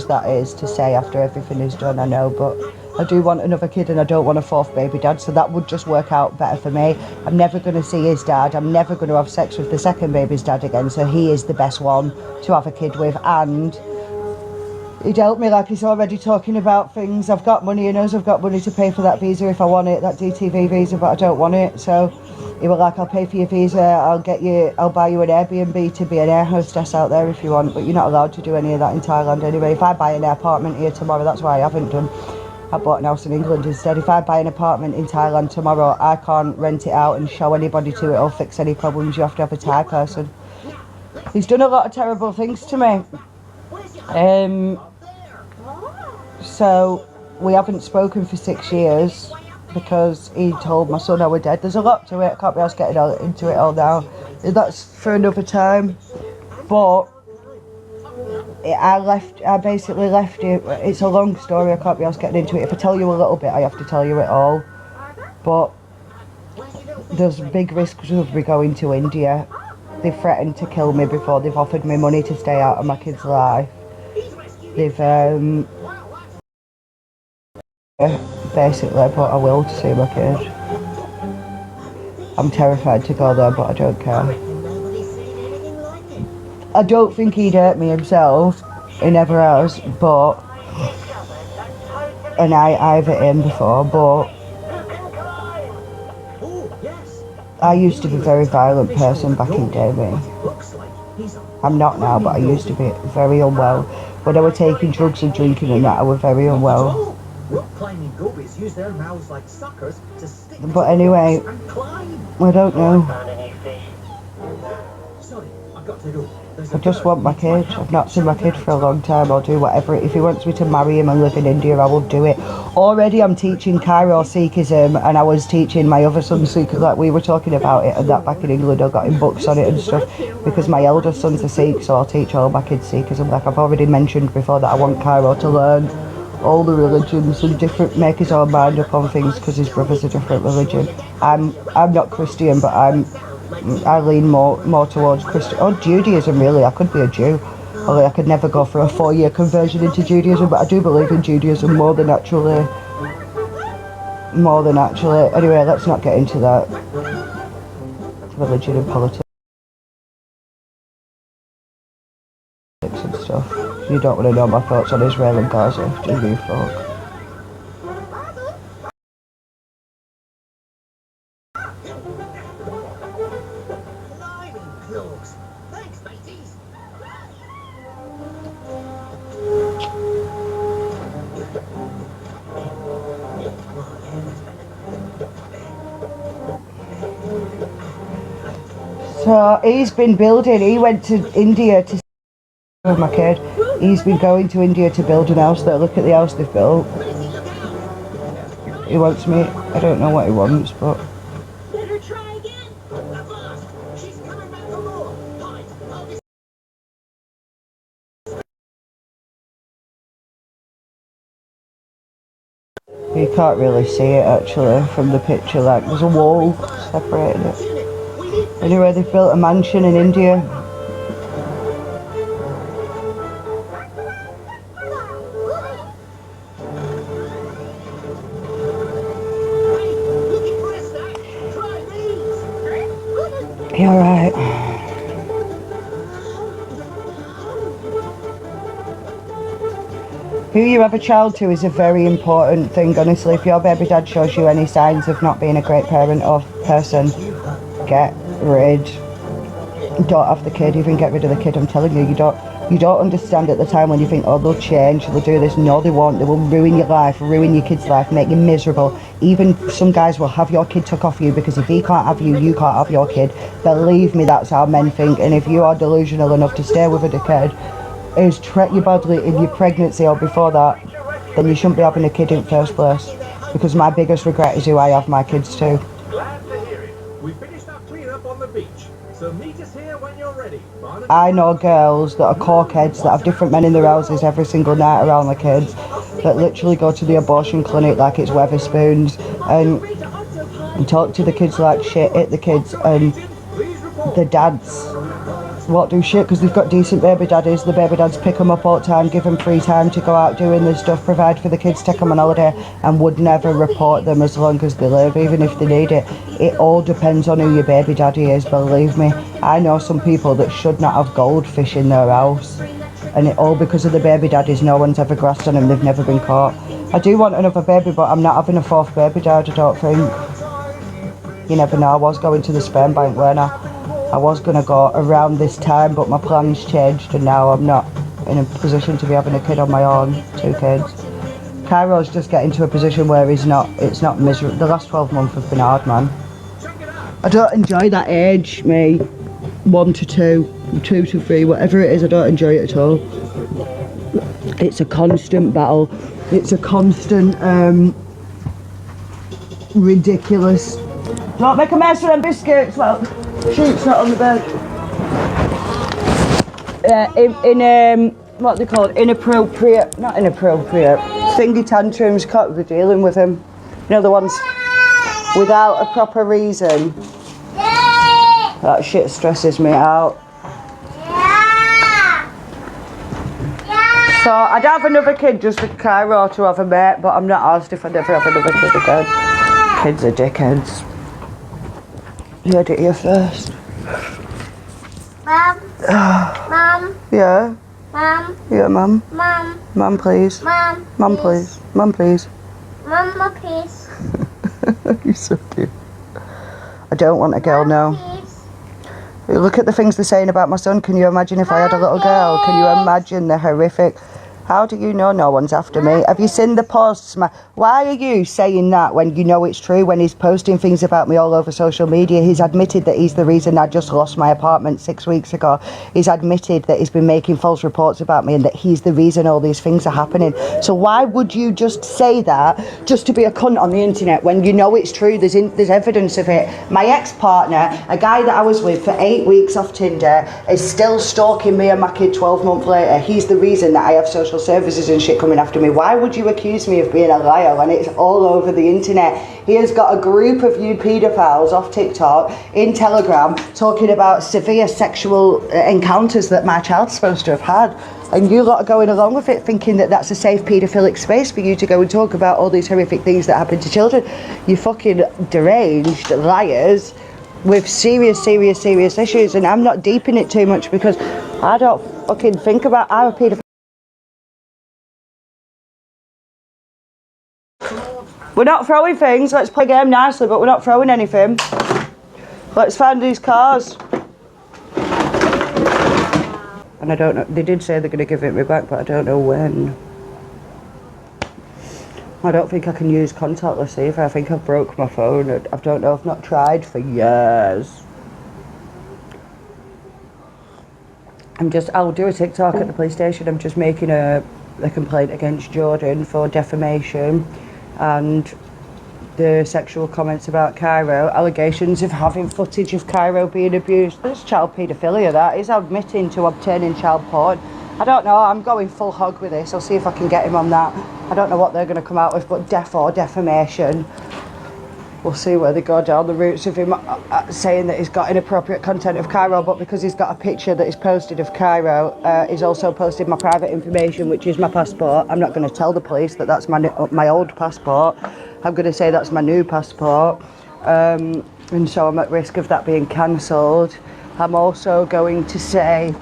as that is to say after everything is done, I know, but I do want another kid and I don't want a fourth baby dad, so that would just work out better for me. I'm never going to see his dad, I'm never going to have sex with the second baby's dad again, so he is the best one to have a kid with. And he'd help me, like he's already talking about things. I've got money, he knows I've got money to pay for that visa if I want it, that DTV visa, but I don't want it. So he was like, I'll pay for your visa, I'll buy you an Airbnb to be an air hostess out there if you want, but you're not allowed to do any of that in Thailand anyway. If I buy an apartment here tomorrow, that's why I haven't done, I bought an house in England instead. If I buy an apartment in Thailand tomorrow, I can't rent it out and show anybody to it or fix any problems. You have to have a Thai person. He's done a lot of terrible things to me. So we haven't spoken for 6 years because he told my son I was dead. There's a lot to it, I can't be asked getting into it all now. That's for another time. But I basically left it. It's a long story, I can't be asked getting into it. If I tell you a little bit, I have to tell you it all. But there's big risks of me going to India. They've threatened to kill me before. They've offered me money to stay out of my kid's life. They've basically, but I will to see my kid. I'm terrified to go there, but I don't care. I don't think he'd hurt me himself, he never has, but, and I've hit him before, but I used to be a very violent person back in the day, me. I'm not now, but I used to be very unwell. When I was taking drugs and drinking and that, I was very unwell. But anyway, I don't know. I just want my kid. I've not seen my kid for a long time. I'll do whatever. If he wants me to marry him and live in India, I will do it. Already I'm teaching Cairo Sikhism, and I was teaching my other son Sikh, like we were talking about it, and that back in England I got him books on it and stuff, because my eldest son's a Sikh, so I'll teach all my kids Sikhism. Like I've already mentioned before that I want Cairo to learn all the religions and different, make his own mind up on things, because his brother's a different religion. I'm not Christian, but I lean more towards Christian or Judaism really. I could be a Jew, although I could never go for a 4-year conversion into Judaism, but I do believe in Judaism more than actually. Anyway, let's not get into that. Religion and politics and stuff. You don't want to know my thoughts on Israel and Gaza, do you folk? So he's been building, he went to India to with my kid. He's been going to India to build an house there. Look at the house they've built. He wants me, I don't know what he wants, but you can't really see it actually from the picture, like there's a wall separating it. Anyway, they've built a mansion in India. You alright? Who you have a child to is a very important thing, honestly. If your baby dad shows you any signs of not being a great parent or person, get rid. Don't have the kid, even get rid of the kid. I'm telling you, you don't understand at the time when you think, oh, they'll change, they'll do this. No, they won't. They will ruin your life, ruin your kid's life, make you miserable. Even some guys will have your kid took off you, because if he can't have you, you can't have your kid. Believe me, that's how men think. And if you are delusional enough to stay with a dickhead who's treated you badly in your pregnancy or before that, then you shouldn't be having a kid in the first place. Because my biggest regret is who I have my kids to. So meet us here when you're ready. I know girls that are cokeheads that have different men in their houses every single night around the kids, that literally go to the abortion clinic like it's Weatherspoons and talk to the kids like shit, hit the kids, and the dads won't do shit because they've got decent baby daddies. The baby dads pick them up all the time, give them free time to go out doing this stuff, provide for the kids, take them on holiday, and would never report them as long as they live, even if they need it. It all depends on who your baby daddy is, believe me. I know some people that should not have goldfish in their house, and it all because of the baby daddies. No one's ever grasped on them, they've never been caught. I do want another baby, but I'm not having a fourth baby dad, I don't think. You never know. I was going to the sperm bank, weren't I was going to go around this time, but my plans changed and now I'm not in a position to be having a kid on my own, 2 kids. Cairo's just getting to a position where it's not miserable. The last 12 months have been hard, man. I don't enjoy that age, me. 1 to 2, 2 to 3, whatever it is, I don't enjoy it at all. It's a constant battle. It's a constant, ridiculous. Don't make a mess of them biscuits. Well, sheep's not on the bed. What they called? Inappropriate, not inappropriate. Thingy tantrums, can't be dealing with them. You know, the ones without a proper reason. That shit stresses me out. So I'd have another kid just for Cairo to have a mate, but I'm not asked if I'd ever have another kid again. Kids are dickheads. You heard it here first. Mum. Mum. Yeah? Mum. Yeah, Mum. Mum. Mum, please. Mum. Mum, please. Mum, please. Mama, please. You're so cute. I don't want a girl now. Please. Look at the things they're saying about my son. Can you imagine if I had a little girl? Can you imagine the horrific? How do you know no one's after me? Have you seen the posts? Why are you saying that when you know it's true? When he's posting things about me all over social media, he's admitted that he's the reason I just lost my apartment 6 weeks ago. He's admitted that he's been making false reports about me and that he's the reason all these things are happening. So why would you just say that just to be a cunt on the internet when you know it's true? There's evidence of it. My ex-partner, a guy that I was with for 8 weeks off Tinder, is still stalking me and my kid 12 months later. He's the reason that I have social services and shit coming after me. Why would you accuse me of being a liar when it's all over the internet? He has got a group of you paedophiles off TikTok in Telegram talking about severe sexual encounters that my child's supposed to have had, and you lot are going along with it thinking that that's a safe paedophilic space for you to go and talk about all these horrific things that happen to children. You fucking deranged liars with serious issues. And I'm not deep in it too much because I don't fucking think about our paedophile. We're not throwing things. Let's play a game nicely, but we're not throwing anything. Let's find these cars. And I don't know. They did say they're going to give it me back, but I don't know when. I don't think I can use contactless either. I think I've broke my phone. I don't know. I've not tried for years. I'll do a TikTok at the police station. I'm just making a complaint against Jordan for defamation and the sexual comments about Cairo, allegations of having footage of Cairo being abused. There's child paedophilia, that is admitting to obtaining child porn. I don't know, I'm going full hog with this. I'll see if I can get him on that. I don't know what they're going to come out with, but defamation. We'll see where they go down the routes of him saying that he's got inappropriate content of Cairo, but because he's got a picture that is posted of Cairo, he's also posted my private information, which is my passport. I'm not going to tell the police that that's my old passport. I'm going to say that's my new passport. And so I'm at risk of that being cancelled. I'm also going to say,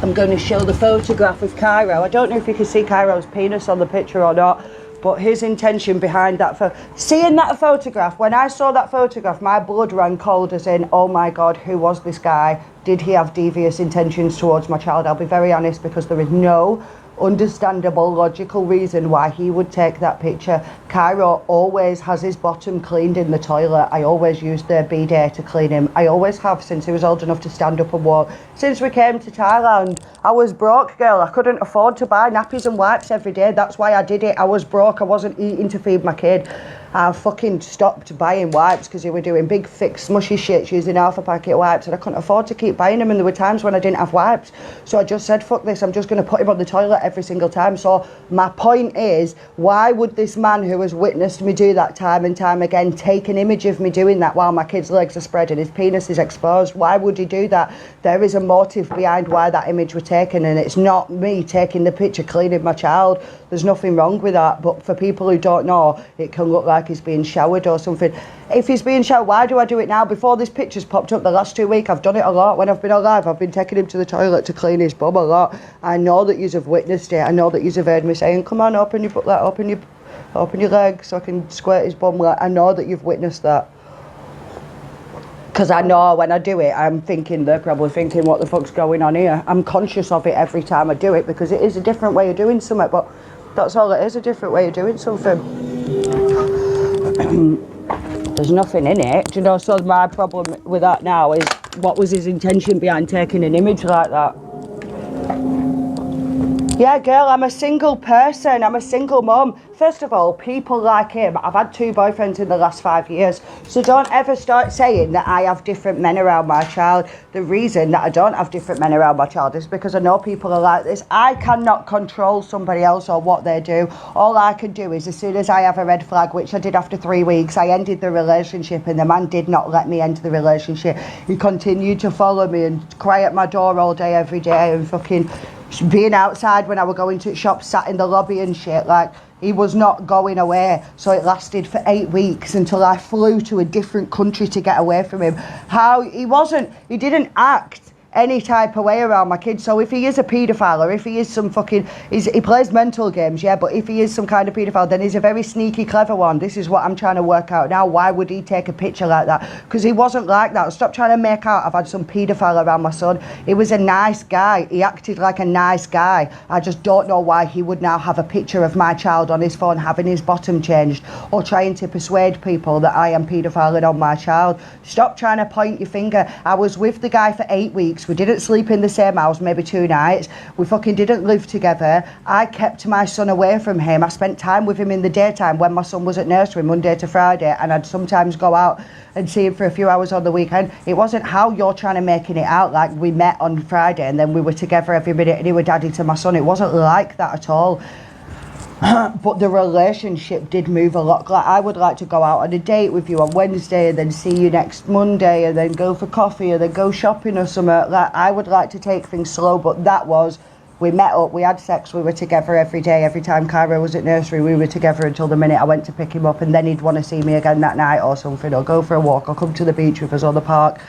I'm going to show the photograph of Cairo. I don't know if you can see Cairo's penis on the picture or not, but his intention behind that seeing that photograph, when I saw that photograph, my blood ran cold as in, oh my God, who was this guy? Did he have devious intentions towards my child? I'll be very honest, because there is no understandable, logical reason why he would take that picture. Cairo always has his bottom cleaned in the toilet. I always use the bidet to clean him. I always have since he was old enough to stand up and walk. Since we came to Thailand, I was broke, girl. I couldn't afford to buy nappies and wipes every day. That's why I did it. I was broke. I wasn't eating to feed my kid. I fucking stopped buying wipes because they were doing big, thick, smushy shits using half a packet of wipes, and I couldn't afford to keep buying them, and there were times when I didn't have wipes. So I just said, fuck this, I'm just going to put him on the toilet every single time. So my point is, why would this man who has witnessed me do that time and time again take an image of me doing that while my kid's legs are spread and his penis is exposed? Why would he do that? There is a motive behind why that image was taken, and it's not me taking the picture cleaning my child. There's nothing wrong with that, but for people who don't know, it can look like he's being showered or something. If he's being showered, why do I do it now? Before this picture's popped up the last 2 weeks, I've done it a lot. When I've been alive, I've been taking him to the toilet to clean his bum a lot. I know that yous have witnessed it. I know that yous have heard me saying, come on, open your leg so I can squirt his bum. I know that you've witnessed that. Because I know when I do it, I'm thinking, they're probably thinking, what the fuck's going on here? I'm conscious of it every time I do it, because it is a different way of doing something, but that's all it is, a different way of doing something. There's nothing in it, do you know? So my problem with that now is, what was his intention behind taking an image like that? Yeah, girl, I'm a single person. I'm a single mum. First of all, people like him, I've had 2 boyfriends in the last 5 years, so don't ever start saying that I have different men around my child. The reason that I don't have different men around my child is because I know people are like this. I cannot control somebody else or what they do. All I can do is, as soon as I have a red flag, which I did after 3 weeks, I ended the relationship, and the man did not let me end the relationship. He continued to follow me and cry at my door all day, every day, and fucking being outside when I were going to shops, sat in the lobby and shit. Like, he was not going away. So it lasted for 8 weeks until I flew to a different country to get away from him. He didn't act any type of way around my kids. So if he is a paedophile, or if he is some fucking, he plays mental games, yeah, but if he is some kind of paedophile, then he's a very sneaky, clever one. This is what I'm trying to work out now. Why would he take a picture like that? Because he wasn't like that. Stop trying to make out I've had some paedophile around my son. He was a nice guy. He acted like a nice guy. I just don't know why he would now have a picture of my child on his phone having his bottom changed, or trying to persuade people that I am paedophiling on my child. Stop trying to point your finger. I was with the guy for 8 weeks. We didn't sleep in the same house, maybe 2 nights. We fucking didn't live together. I kept my son away from him. I spent time with him in the daytime when my son was at nursery, Monday to Friday, and I'd sometimes go out and see him for a few hours on the weekend. It wasn't how you're trying to making it out, like we met on Friday and then we were together every minute and he was daddy to my son. It wasn't like that at all. But the relationship did move a lot. Like, I would like to go out on a date with you on Wednesday and then see you next Monday and then go for coffee and then go shopping or something. Like, I would like to take things slow, but that was, we met up, we had sex, we were together every day. Every time Cairo was at nursery, we were together until the minute I went to pick him up, and then he'd want to see me again that night or something, or go for a walk, or come to the beach with us or the park.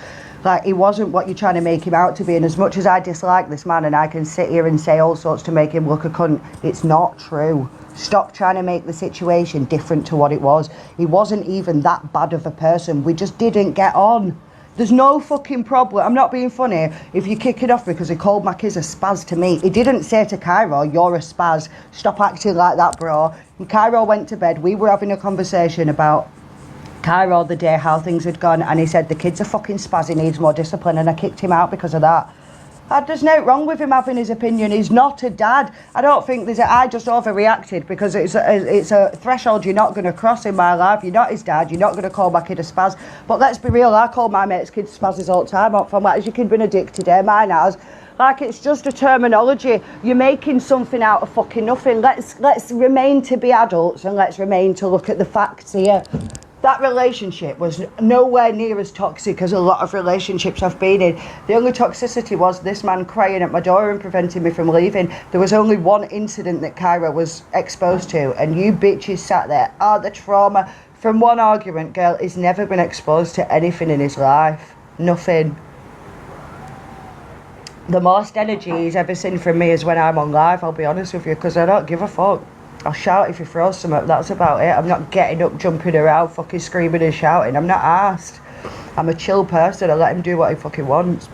Like, he wasn't what you're trying to make him out to be. And as much as I dislike this man, and I can sit here and say all sorts to make him look a cunt, it's not true. Stop trying to make the situation different to what it was. He wasn't even that bad of a person. We just didn't get on. There's no fucking problem. I'm not being funny. If you kick it off because he called my kids a spaz to me, he didn't say to Cairo, you're a spaz. Stop acting like that, bro. And Cairo went to bed. We were having a conversation about Cairo the day, how things had gone, and he said the kid's a fucking spaz, he needs more discipline, and I kicked him out because of that. There's no wrong with him having his opinion. He's not a dad. I don't think I just overreacted because it's a threshold you're not going to cross in my life. You're not his dad. You're not going to call my kid a spaz. But let's be real, I call my mates' kids spazzes all the time. I'm like, has your kid been a dick today? Mine has. Like, it's just a terminology. You're making something out of fucking nothing. Let's remain to be adults, and let's remain to look at the facts here. That relationship was nowhere near as toxic as a lot of relationships I've been in. The only toxicity was this man crying at my door and preventing me from leaving. There was only one incident that Kyra was exposed to, and you bitches sat there. The trauma from one argument, girl. He's never been exposed to anything in his life. Nothing. The most energy he's ever seen from me is when I'm on live, I'll be honest with you, because I don't give a fuck. I'll shout if he throws something, that's about it. I'm not getting up, jumping around, fucking screaming and shouting. I'm not arsed. I'm a chill person. I let him do what he fucking wants,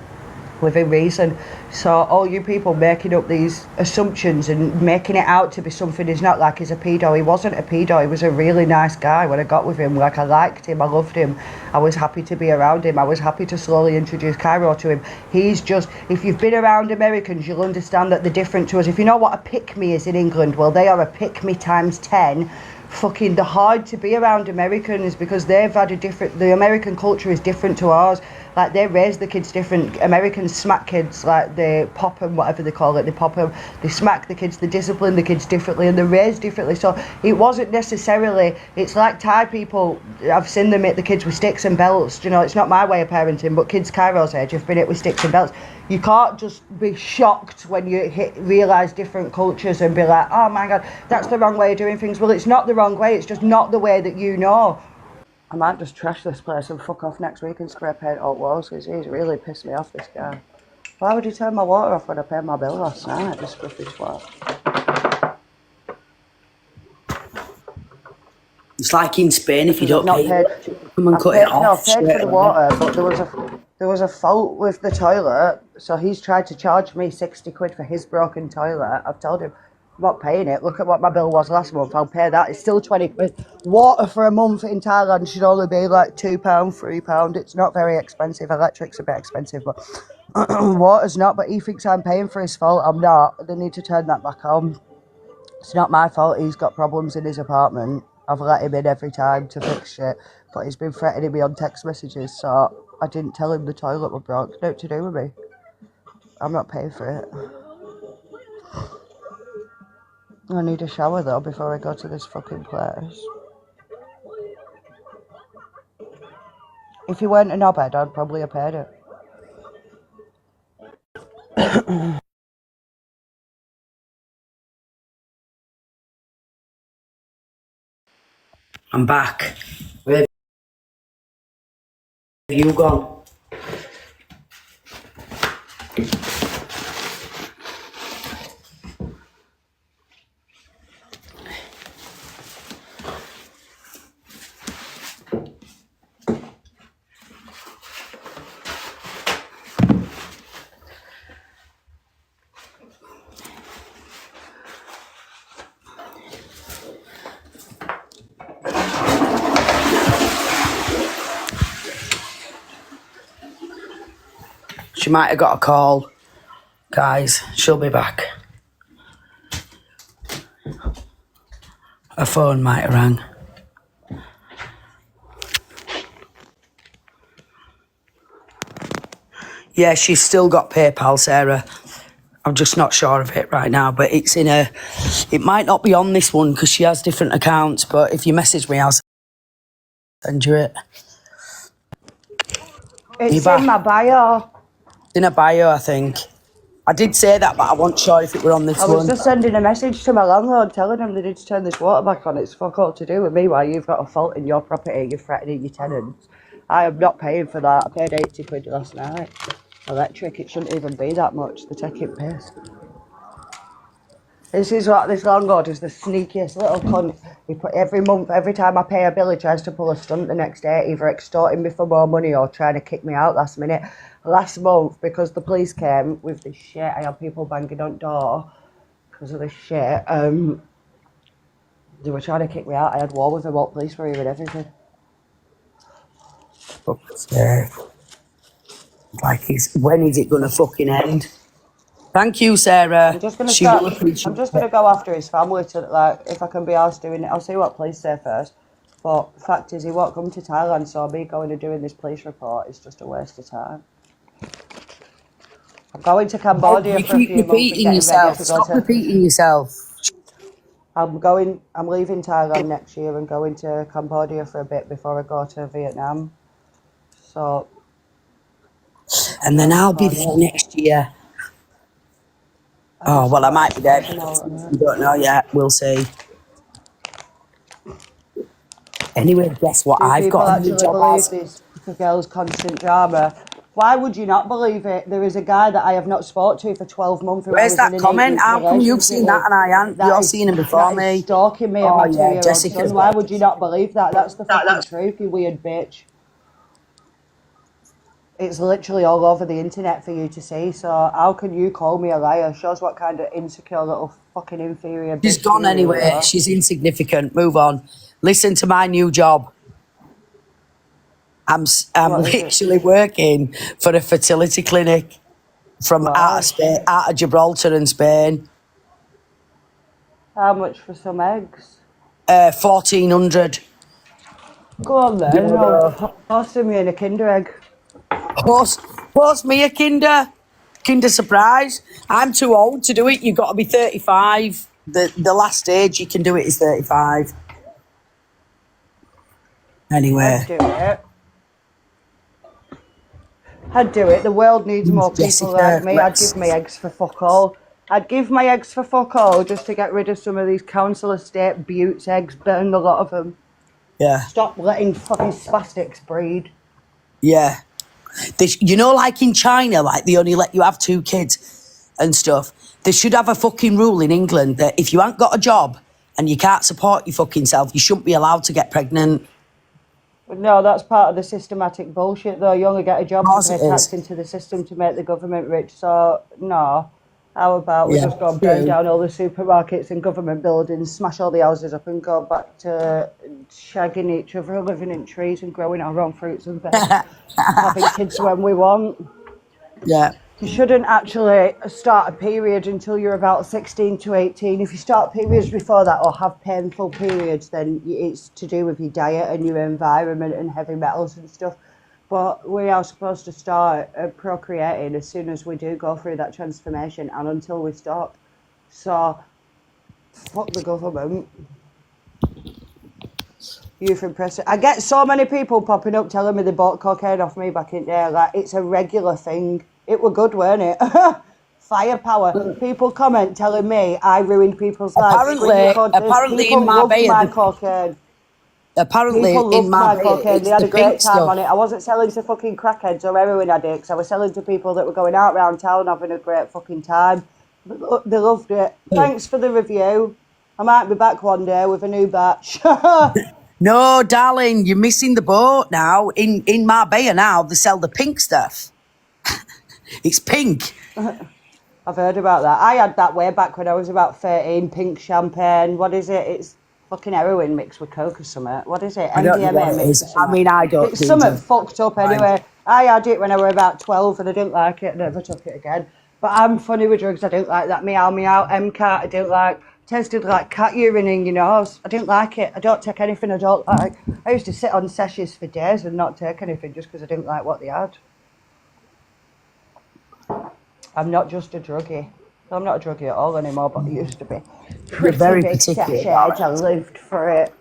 within reason. So all you people making up these assumptions and making it out to be something he's not, like he's a pedo. He wasn't a pedo. He was a really nice guy when I got with him. Like, I liked him, I loved him. I was happy to be around him. I was happy to slowly introduce Cairo to him. He's just, if you've been around Americans, you'll understand that they're different to us. If you know what a pick-me is in England, well, they are a pick-me times 10 fucking, they're hard to be around Americans because they've had the American culture is different to ours. Like, they raise the kids different. Americans smack kids, like, they pop them, whatever they call it, they pop them, they smack the kids, they discipline the kids differently, and they're raised differently. So it wasn't necessarily, it's like Thai people, I've seen them hit the kids with sticks and belts. You know, it's not my way of parenting, but kids Cairo's age have been hit with sticks and belts. You can't just be shocked when you realise different cultures and be like, oh my God, that's the wrong way of doing things. Well, it's not the wrong way, it's just not the way that you know. I might just trash this place and fuck off next week and spray paint all walls, because he's really pissed me off, this guy. Why would he turn my water off when I paid my bill last night, this scruffy twat? It's like in Spain, if you don't Not pay, paid, come and cut it off. No, I've paid for the away. water, but there was a fault with the toilet, so he's tried to charge me 60 quid for his broken toilet. I've told him, I'm not paying it. Look at what my bill was last month. I'll pay that. It's still 20 quid. Water for a month in Thailand should only be like £2, £3. It's not very expensive. Electric's a bit expensive, but water's not. But he thinks I'm paying for his fault. I'm not. They need to turn that back on. It's not my fault he's got problems in his apartment. I've let him in every time to fix shit, but he's been threatening me on text messages, so I didn't tell him the toilet was broke. It's nothing to do with me. I'm not paying for it. I need a shower though before I go to this fucking place. If he weren't a knobhead, I'd probably have paid it. I'm back. Where have you gone? She might have got a call. Guys, she'll be back. Her phone might have rang. Yeah, she's still got PayPal, Sarah. I'm just not sure of it right now, but it's in a... It might not be on this one because she has different accounts, but if you message me, I'll send you it. It's in my bio. In a bio, I think. I did say that, but I wasn't sure if it were on this I one. was just sending a message to my landlord telling him they need to turn this water back on. It's fuck all to do with me. Why you've got a fault in your property, you're threatening your tenants. I am not paying for that. I paid 80 quid last night. Electric, it shouldn't even be that much. They're taking piss. This is what this landlord is, the sneakiest little cunt. He put every month, every time I pay a bill, he tries to pull a stunt the next day, either extorting me for more money or trying to kick me out last minute. Last month, because the police came with this shit, I had people banging on door because of this shit. They were trying to kick me out. I had war with them, what police were here and everything. Like, when is it going to fucking end? Thank you, Sarah. I'm just gonna go after his family to, like, if I can be asked doing it. I'll see what police say first. But the fact is, he won't come to Thailand, so me going and doing this police report is just a waste of time. I'm going to Cambodia for a few months and getting ready to go to... Stop repeating yourself. I'm leaving Thailand next year and going to Cambodia for a bit before I go to Vietnam. So... And then I'll be there next year. Oh, well, I might be there. We don't know yet. We'll see. Anyway, guess what? I've got a new job as... This girl's constant drama. Why would you not believe it? There is a guy that I have not spoke to for 12 months. Where's that comment? How come you've seen that and I haven't? You're seeing him before me. Stalking me and my 2-year-old son. Why would you not believe that? That's the fucking truth, you weird bitch. It's literally all over the internet for you to see, so how can you call me a liar? Shows what kind of insecure little fucking inferior bitch. She's gone anyway. She's insignificant. Move on. Listen to my new job. I'm literally working for a fertility clinic from out of Gibraltar in Spain. How much for some eggs? 1400. Go on then. I'll toss me in a Kinder egg. Post me a Kinder surprise. I'm too old to do it. You've got to be 35. The last age you can do it is 35. Anyway, I'd do it. I'd do it. The world needs more people Jessica, like me. I'd let's- give my eggs for fuck all. I'd give my eggs for fuck all just to get rid of some of these council estate buttes eggs. Burn a lot of them. yeah, Stop letting fucking spastics breed. yeah. You know, like in China, like they only let you have 2 kids and stuff. They should have a fucking rule in England that if you ain't got a job and you can't support your fucking self, you shouldn't be allowed to get pregnant. But no, that's part of the systematic bullshit, though. You only get a job Of to course pay it tax is. into the system to make the government rich. So, no. How about we Yeah, just go and burn true. down all the supermarkets and government buildings, smash all the houses up and go back to shagging each other, living in trees and growing our own fruits and veg, having kids when we want. Yeah. You shouldn't actually start a period until you're about 16 to 18. If you start periods before that or have painful periods, then it's to do with your diet and your environment and heavy metals and stuff. But we are supposed to start procreating as soon as we do go through that transformation and until we stop. So, fuck the government. Youth impressive. I get so many people popping up telling me they bought cocaine off me back in there. Like, it's a regular thing. It were good, weren't it? Firepower. People comment telling me I ruined people's lives. Apparently in People loved Marbella, my cocaine. apparently People in loved my Marbella, cocaine. They it's had the a great pink time on stuff. it. I wasn't selling to fucking crackheads or heroin addicts. I was selling to people that were going out around town having a great fucking time. They loved it. Thanks for the review. I might be back one day with a new batch. No, darling, you're missing the boat now. In Marbella now, they sell the pink stuff. It's pink. I've heard about that. I had that way back when I was about 13, pink champagne. What is it? It's fucking heroin mixed with coke or something. What is it? I don't know what MDMA it mixed is. with something. I mean, I don't It's do something drugs. fucked up Fine. anyway. I had it when I was about 12 and I didn't like it. I never took it again. But I'm funny with drugs. I don't like that meow meow. M.O.T.R. I don't like. Tasted like cat urine in your nose. I didn't like it. I don't take anything I don't like. I used to sit on sessions for days and not take anything just because I didn't like what they had. I'm not just a druggie. I'm not a druggie at all anymore, but I used to be. You're Pretty very big particular sachet. about I lived for it.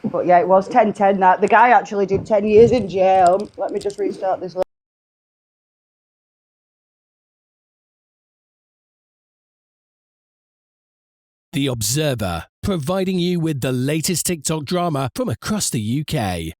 But yeah, it was 10-10 that. The guy actually did 10 years in jail. Let me just restart this. The Observer, providing you with the latest TikTok drama from across the UK.